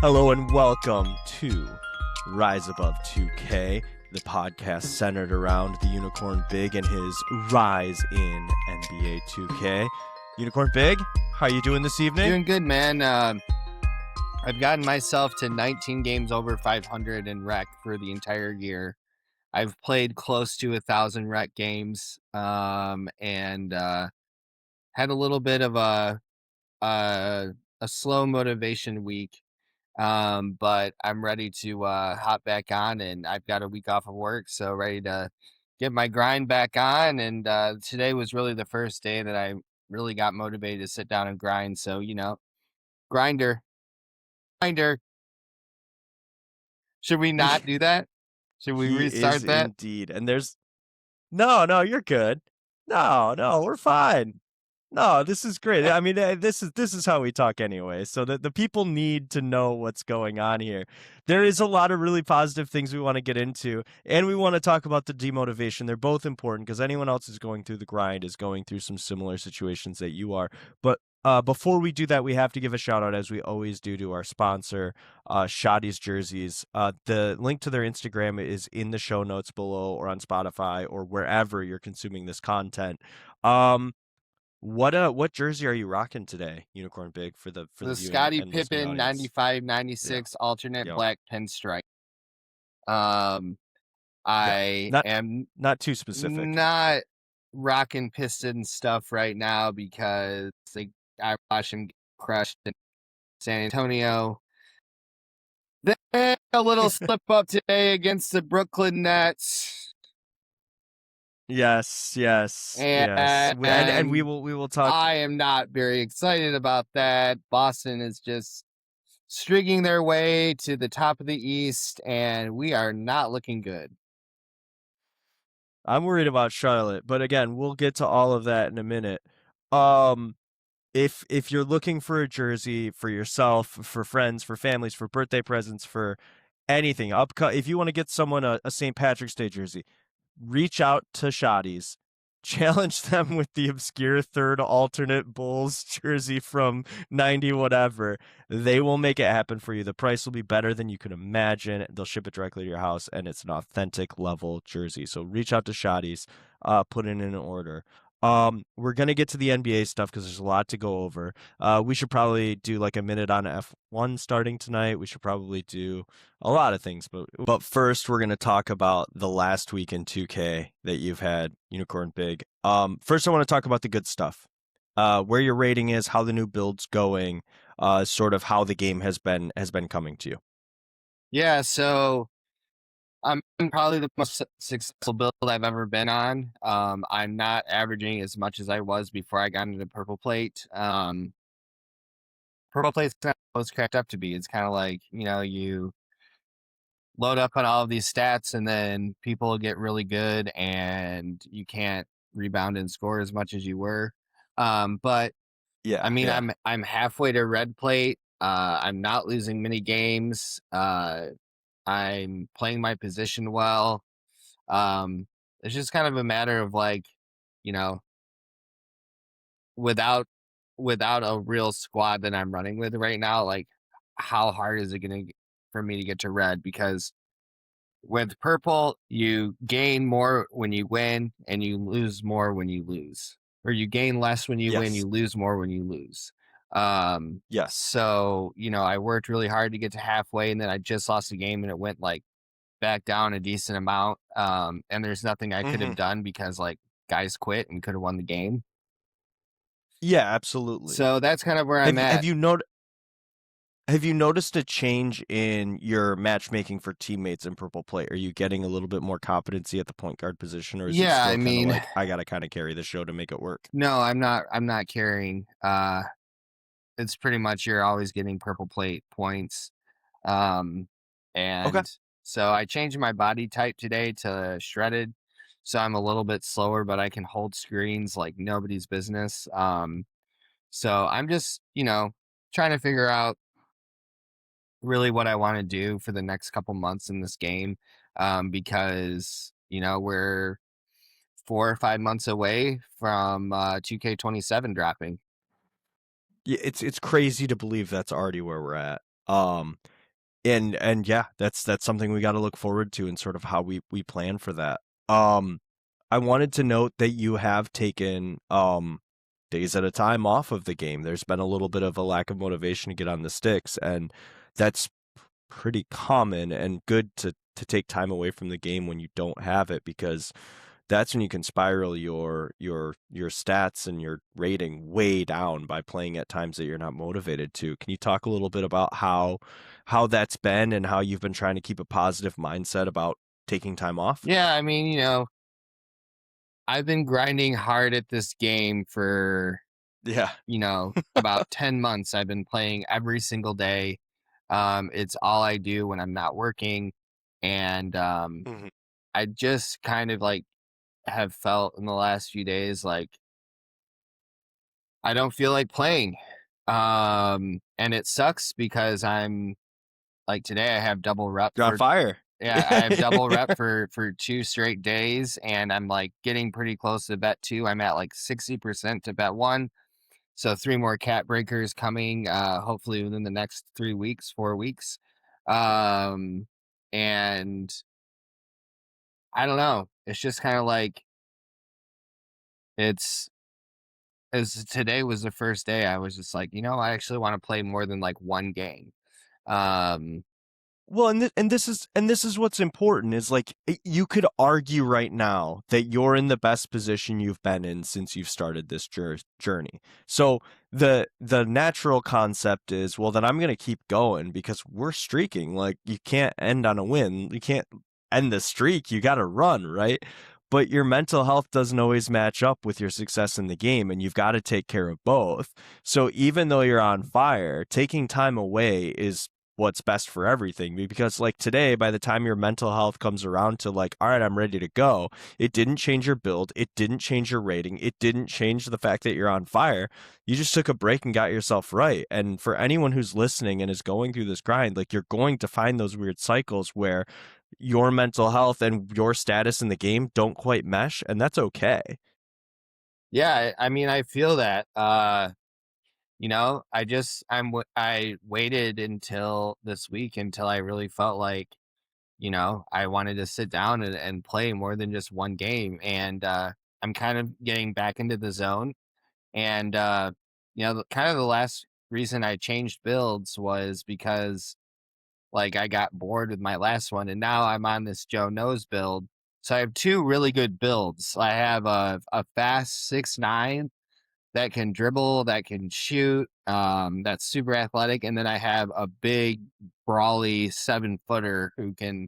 Hello and welcome to Rise Above 2K, the podcast centered around the Unicorn Big and his rise in NBA 2K. Unicorn Big, how you doing this evening? Doing good, man. I've gotten myself to 19 games over 500 in rec for the entire year. I've played close to 1,000 rec games, and had a little bit of a slow motivation week. But I'm ready to hop back on, and I've got a week off of work, so ready to get my grind back on. And today was really the first day that I really got motivated to sit down and grind. So, grinder. Should we not do that? Should we He restart is that? indeed. And there's no, you're good. No, we're fine. No, this is great. I mean, this is how we talk anyway. So the people need to know what's going on here. There is a lot of really positive things we want to get into, and we want to talk about the demotivation. They're both important because anyone else is going through the grind is going through some similar situations that you are. But before we do that, we have to give a shout out, as we always do, to our sponsor, Shoddy's Jerseys. The link to their Instagram is in the show notes below, or on Spotify, or wherever you're consuming this content. What jersey are you rocking today, Unicorn Big, for the The viewing Scottie and listening Pippen audience? 95-96 alternate Yep. black pinstripe. I Not am not too specific. not rocking Piston stuff right now because I watched him get crushed in San Antonio. Then a little slip up today against the Brooklyn Nets. Yes. And we will talk. I am not very excited about that. Boston is just stringing their way to the top of the East, and we are not looking good. I'm worried about Charlotte, but again, we'll get to all of that in a minute. If you're looking for a jersey for yourself, for friends, for families, for birthday presents, for anything, if you want to get someone a St. Patrick's Day jersey, reach out to Shoddy's, challenge them with the obscure third alternate Bulls jersey from 90 whatever. They will make it happen for you. The price will be better than you can imagine. They'll ship it directly to your house, and it's an authentic level jersey. So reach out to Shoddy's, put in an order. We're gonna get to the NBA stuff because there's a lot to go over. We should probably do like a minute on F1 starting tonight. We should probably do a lot of things, but first we're gonna talk about the last week in 2K that you've had, Unicorn Big. First I want to talk about the good stuff. Where your rating is, how the new build's going, sort of how the game has been coming to you. Yeah, so I'm probably the most successful build I've ever been on. I'm not averaging as much as I was before I got into Purple Plate. Purple Plate's not what it's cracked up to be. It's kind of like, you load up on all of these stats and then people get really good and you can't rebound and score as much as you were. But Yeah, I mean, yeah. I'm halfway to Red Plate. I'm not losing many games. I'm playing my position well. It's just kind of a matter of like, you know, without a real squad that I'm running with right now, like how hard is it going to for me to get to red? Because with purple, you gain more when you win and you lose more when you lose, or you gain less when you win, Yes. you lose more when you lose. Yes. So, I worked really hard to get to halfway, and then I just lost a game and it went like back down a decent amount. And there's nothing I could have done because like guys quit and could have won the game. Yeah, absolutely. So that's kind of where I'm at. Have you noticed a change in your matchmaking for teammates in Purple Plate? Are you getting a little bit more competency at the point guard position, or is it still kind of like I gotta kind of carry the show to make it work? No, I'm not carrying. It's pretty much you're always getting Purple Plate points. And Okay. so I changed my body type today to shredded, so I'm a little bit slower, but I can hold screens like nobody's business. So I'm just trying to figure out really what I want to do for the next couple months in this game, because we're 4 or 5 months away from 2K27 dropping. Yeah, it's crazy to believe that's already where we're at. And yeah, that's something we got to look forward to and sort of how we plan for that. Um, I wanted to note that you have taken days at a time off of the game. There's been a little bit of a lack of motivation to get on the sticks, and that's pretty common and good to take time away from the game when you don't have it, because that's when you can spiral your stats and your rating way down by playing at times that you're not motivated to. Can you talk a little bit about how that's been and how you've been trying to keep a positive mindset about taking time off? Yeah, I mean, I've been grinding hard at this game for, Yeah. about 10 months. I've been playing every single day. It's all I do when I'm not working. And Mhm. I just kind of like have felt in the last few days like I don't feel like playing. And it sucks because I'm like today I have double rep You're on for fire. yeah, I have double rep for 2 straight days, and I'm, like, getting pretty close to bet 2. I'm at, like, 60% to bet 1, so 3 more cat breakers coming, hopefully within the next 3 weeks, 4 weeks. Um, and I don't know, it's just kinda like it's as today was the first day, I was just like, I actually wanna play more than, like, 1 game." Um Well, and this is what's important is like you could argue right now that you're in the best position you've been in since you've started this journey. So the natural concept is, well, then I'm going to keep going because we're streaking. Like you can't end on a win. You can't end the streak. You got to run, right? But your mental health doesn't always match up with your success in the game, and you've got to take care of both. So even though you're on fire, taking time away is what's best for everything, because like today, by the time your mental health comes around to like, all right, I'm ready to go, it didn't change your build, it didn't change your rating, it didn't change the fact that you're on fire. You just took a break and got yourself right. And for anyone who's listening and is going through this grind, like you're going to find those weird cycles where your mental health and your status in the game don't quite mesh, and that's okay. Yeah, I mean, I feel that. I waited until this week until I really felt like, I wanted to sit down and play more than just one game. And I'm kind of getting back into the zone. And kind of the last reason I changed builds was because like I got bored with my last one, and now I'm on this Joe Knows build. So I have two really good builds. I have a fast 6'9" that can dribble, that can shoot, that's super athletic, and then I have a big, brawly 7-footer who can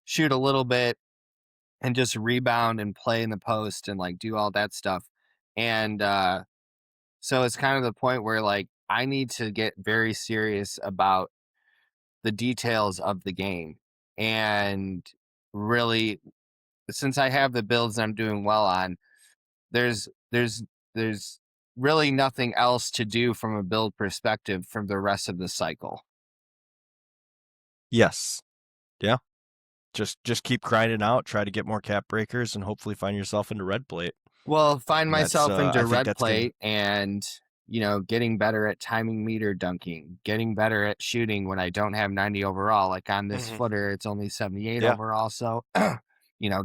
shoot a little bit and just rebound and play in the post and like do all that stuff. And so it's kind of the point where like I need to get very serious about the details of the game. And really, since I have the builds I'm doing well on, there's there's there's really nothing else to do from a build perspective from the rest of the cycle. Yes. Yeah. Just keep grinding out, try to get more cap breakers, and hopefully find yourself into red plate. Well, find And that's myself I into think red that's gonna plate and, getting better at timing meter dunking, getting better at shooting when I don't have 90 overall. Like on this Mhm. footer, it's only 78 Yeah. overall. So,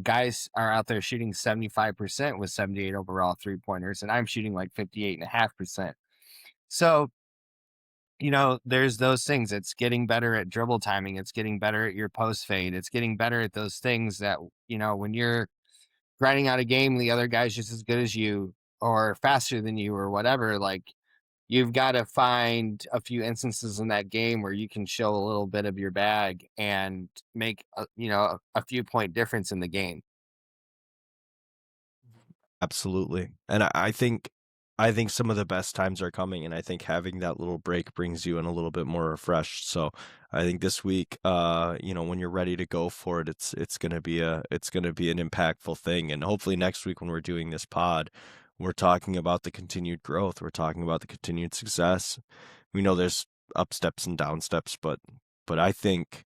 guys are out there shooting 75% with 78 overall 3 pointers, and I'm shooting like 58.5%. So, there's those things. It's getting better at dribble timing. It's getting better at your post fade. It's getting better at those things that, when you're grinding out a game, the other guy's just as good as you or faster than you or whatever. Like you've got to find a few instances in that game where you can show a little bit of your bag and make a few point difference in the game. Absolutely. And I think some of the best times are coming, and I think having that little break brings you in a little bit more refreshed. So I think this week, when you're ready to go for it, it's gonna be an impactful thing. And hopefully next week when we're doing this pod, we're talking about the continued growth. We're talking about the continued success. We know there's up steps and down steps, but I think,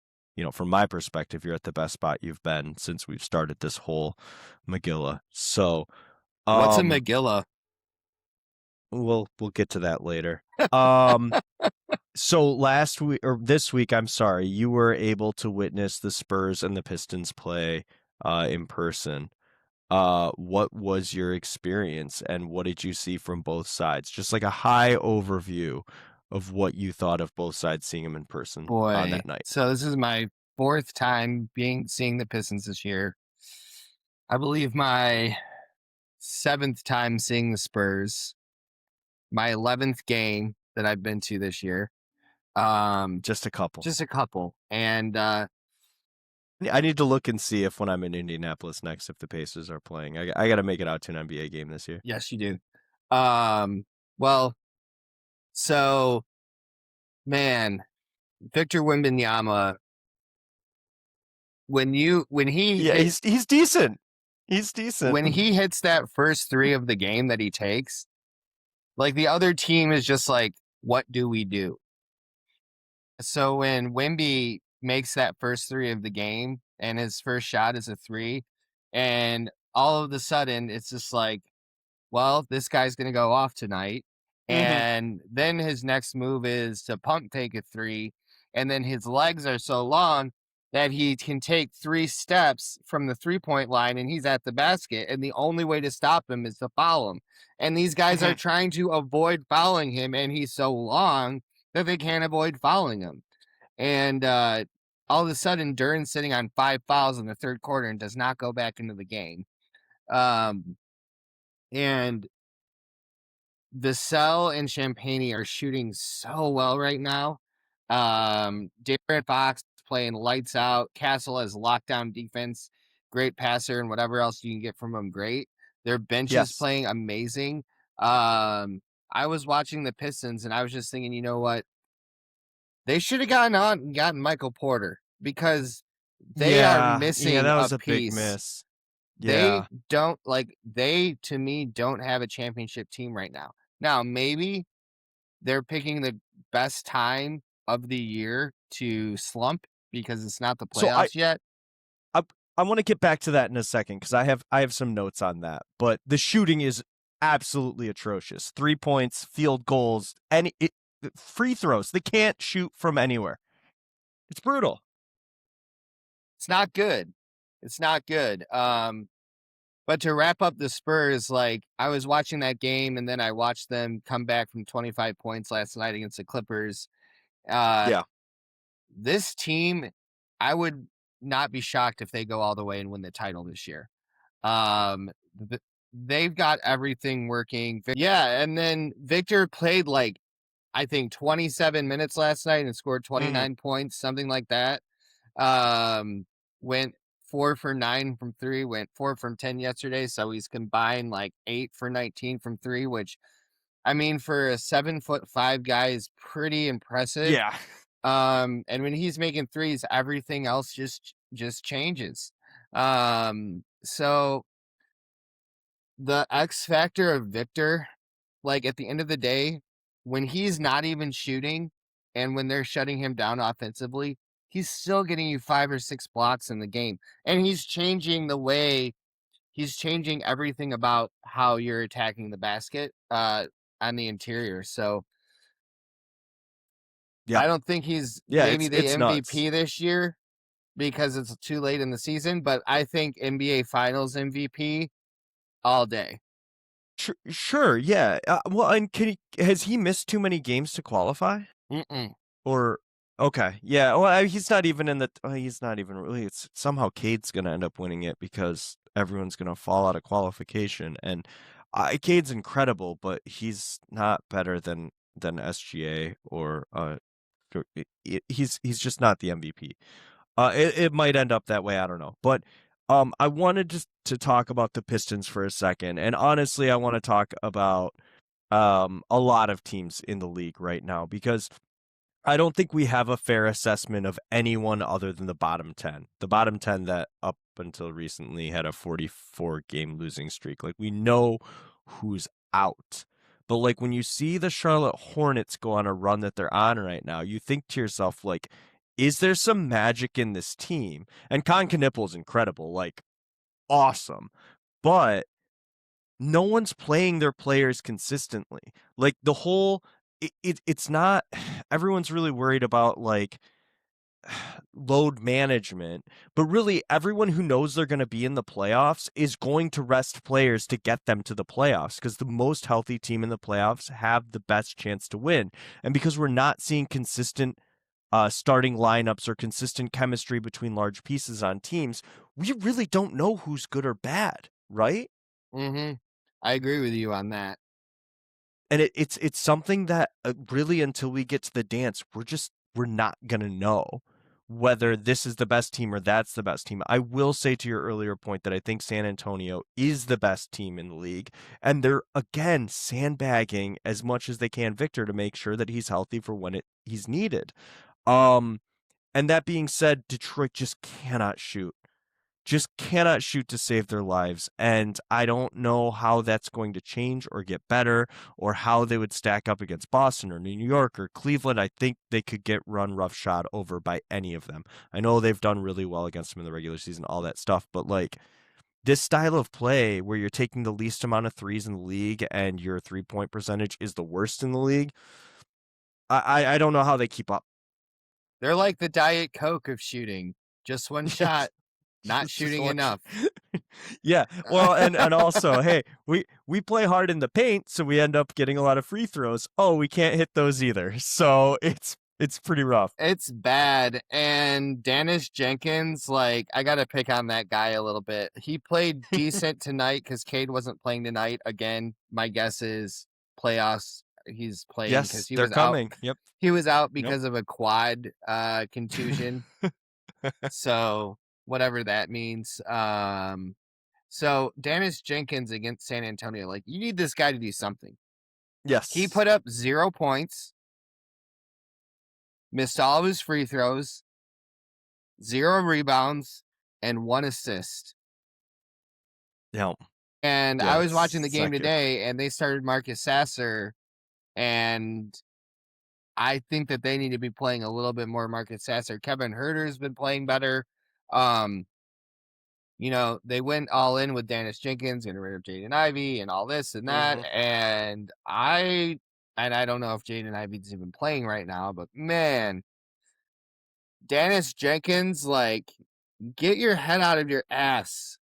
from my perspective, you're at the best spot you've been since we've started this whole Megillah. So What's a um, Megillah? we'll get to that later. Um, so last week or this week, I'm sorry, you were able to witness the Spurs and the Pistons play in person. What was your experience and what did you see from both sides? Just like a high overview of what you thought of both sides seeing them in person on Boy, that night. so this is my fourth time seeing the Pistons this year. I believe my seventh time seeing the Spurs. My 11th game that I've been to this year. Just a couple. Just a couple, and I need to look and see if when I'm in Indianapolis next, if the Pacers are playing. I got to make it out to an NBA game this year. yes, you do. Well, so man, Victor Wembanyama, when he Yeah, hit he's decent. He's decent. when he hits that first three of the game that he takes, like the other team is just like, what do we do? So when Wemby makes that first three of the game and his first shot is a three, and all of a sudden it's just like, well, this guy's going to go off tonight. Hmm. And then his next move is to pump fake a three. And then his legs are so long that he can take 3 steps from the 3 point line and he's at the basket. And the only way to stop him is to foul him. And these guys are Hmm. trying to avoid fouling him. And he's so long that they can't avoid fouling him. And all of a sudden, Duran's sitting on 5 fouls in the third quarter and does not go back into the game. And Vassell and Champagne are shooting so well right now. Darren Fox playing lights out. Castle has lockdown defense, great passer, and whatever else you can get from him, great. Their bench is Yes. playing amazing. I was watching the Pistons and I was just thinking, you know what? They should have gotten on and gotten Michael Porter because they are Yeah, missing that a was a big piece. miss. They Yeah. don't they to me don't have a championship team right now. Now, maybe they're picking the best time of the year to slump because it's not the So playoffs yet. I, I want to get back to that in a second because I have some notes on that. But the shooting is absolutely atrocious. 3 points, field goals, free throws. They can't shoot from anywhere. It's brutal. It's not good. It's not good. But to wrap up the Spurs, like I was watching that game and then I watched them come back from 25 points last night against the Clippers. Uh, Yeah. this team, I would not be shocked if they go all the way and win the title this year. Um, they've got everything working. Yeah, and then Victor played like I think 27 minutes last night and scored Hmm. 29 points, something like that. Um, went 4 for 9 from three, went 4 from 10 yesterday. So he's combined like 8 for 19 from three, which I mean, for a 7'5" guy is pretty impressive. Yeah. And when he's making threes, everything else just changes. So the X factor of Victor, like at the end of the day, when he's not even shooting and when they're shutting him down offensively, he's still getting you 5 or 6 blocks in the game. And he's changing everything about how you're attacking the basket on the interior. So Yeah. I don't think he's Yeah. maybe It's the it's nuts. MVP this year because it's too late in the season, but I think NBA Finals MVP all day. Sure. Yeah. Well, and has he missed too many games to qualify? Mm-mm. Or okay, yeah. Well, he's not even in the. He's not even really. It's somehow Cade's gonna end up winning it because everyone's gonna fall out of qualification, and Cade's incredible, but he's not better than SGA or he's just not the MVP. It might end up that way. I don't know, but I wanted to talk about the Pistons for a second, and honestly, I want to talk about a lot of teams in the league right now because I don't think we have a fair assessment of anyone other than the bottom 10. The bottom 10 that up until recently had a 44 game losing streak. Like we know who's out. But like when you see the Charlotte Hornets go on a run that they're on right now, you think to yourself like is there some magic in this team? And Con Knipple is incredible, like awesome. But no one's playing their players consistently. Like the whole it's not everyone's really worried about like load management, but really everyone who knows they're going to be in the playoffs is going to rest players to get them to the playoffs because the most healthy team in the playoffs have the best chance to win. And because we're not seeing consistent starting lineups or consistent chemistry between large pieces on teams, we really don't know who's good or bad, right? Mm-hmm. I agree with you on that. And it's something that really until we get to the dance, we're not gonna know whether this is the best team or that's the best team. I will say to your earlier point that I think San Antonio is the best team in the league, and they're again sandbagging as much as they can Victor to make sure that he's healthy for when he's needed. Um, and that being said, Detroit just cannot shoot to save their lives. And I don't know how that's going to change or get better or how they would stack up against Boston or New York or Cleveland. I think they could get run roughshod over by any of them. I know they've done really well against them in the regular season, all that stuff, but like this style of play where you're taking the least amount of threes in the league and your 3-point percentage is the worst in the league, I don't know how they keep up. They're like the Diet Coke of shooting. Just one shot, not shooting enough. Yeah. Well, and also, hey, we play hard in the paint, so we end up getting a lot of free throws. Oh, we can't hit those either. So it's pretty rough. It's bad. And Dennis Jenkins, like, I got to pick on that guy a little bit. He played decent tonight because Cade wasn't playing tonight. Again, my guess is playoffs. He's playing because Yes, he they're was out. coming. Yep. He was out Yep. because of a quad contusion. So whatever that means. So Dennis Jenkins against San Antonio, like, you need this guy to do something. He Yes. put up 0 points, missed all of his free throws, 0 rebounds, and 1 assist. Yeah. And Yeah, I was watching the it's game not good. today, and they started Marcus Sasser, and I think that they need to be playing a little bit more Marcus Sasser. Kevin Huerter's been playing better. You know, they went all in with Dennis Jenkins, getting rid of Jaden Ivey and all this and that. Mm-hmm. And I don't know if Jaden Ivey's even playing right now, but man, Dennis Jenkins, like, get your head out of your ass.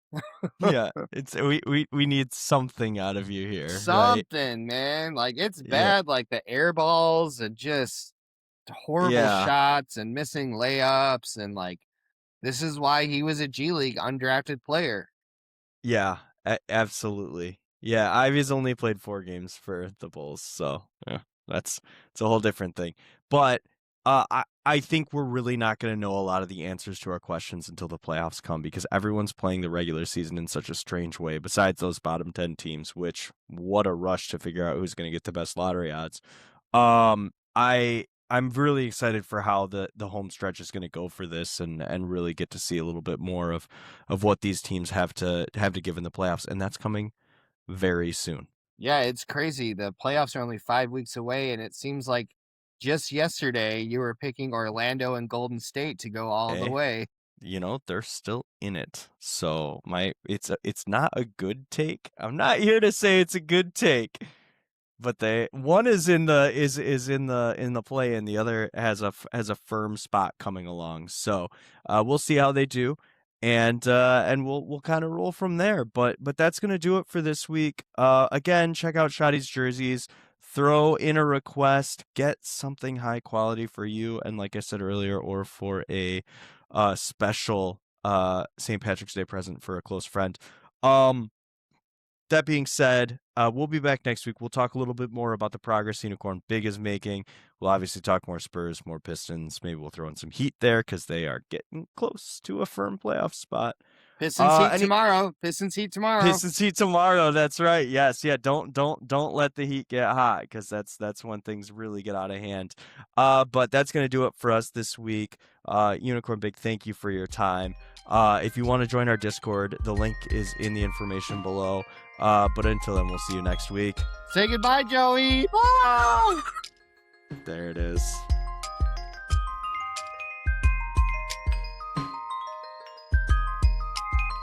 Yeah. It's we need something out of you here, right? Something, man. Like, it's Yeah. bad. Like the air balls and just horrible Yeah. shots and missing layups. And like, this is why he was a G League undrafted player. Yeah, absolutely. Yeah, Ivy's only played 4 games for the Bulls, so yeah, it's a whole different thing. But I think we're really not going to know a lot of the answers to our questions until the playoffs come because everyone's playing the regular season in such a strange way. Besides those bottom 10 teams, which what a rush to figure out who's going to get the best lottery odds. I'm really excited for how the home stretch is going to go for this and really get to see a little bit more of what these teams have to give in the playoffs, and that's coming very soon. Yeah, it's crazy. The playoffs are only 5 weeks away, and it seems like just yesterday you were picking Orlando and Golden State to go all the Eh, way. you know, they're still in it. So it's not a good take. I'm not here to say it's a good take. But one is in the in the play and the other has a firm spot coming along. So we'll see how they do, and we'll kind of roll from there. But that's gonna do it for this week. Again, check out Shotty's jerseys. Throw in a request, get something high quality for you, and like I said earlier, or for a special St. Patrick's Day present for a close friend. That being said, we'll be back next week. We'll talk a little bit more about the progress Unicorn Big is making. We'll obviously talk more Spurs, more Pistons. Maybe we'll throw in some Heat there because they are getting close to a firm playoff spot. Pistons Heat tomorrow. Pistons Heat tomorrow. Pistons Heat tomorrow. That's right. Yes. Yeah. Don't let the Heat get hot because that's when things really get out of hand. But that's gonna do it for us this week. Unicorn Big, thank you for your time. If you want to join our Discord, the link is in the information below. But until then, we'll see you next week. Say goodbye, Joey. Bye. There it is.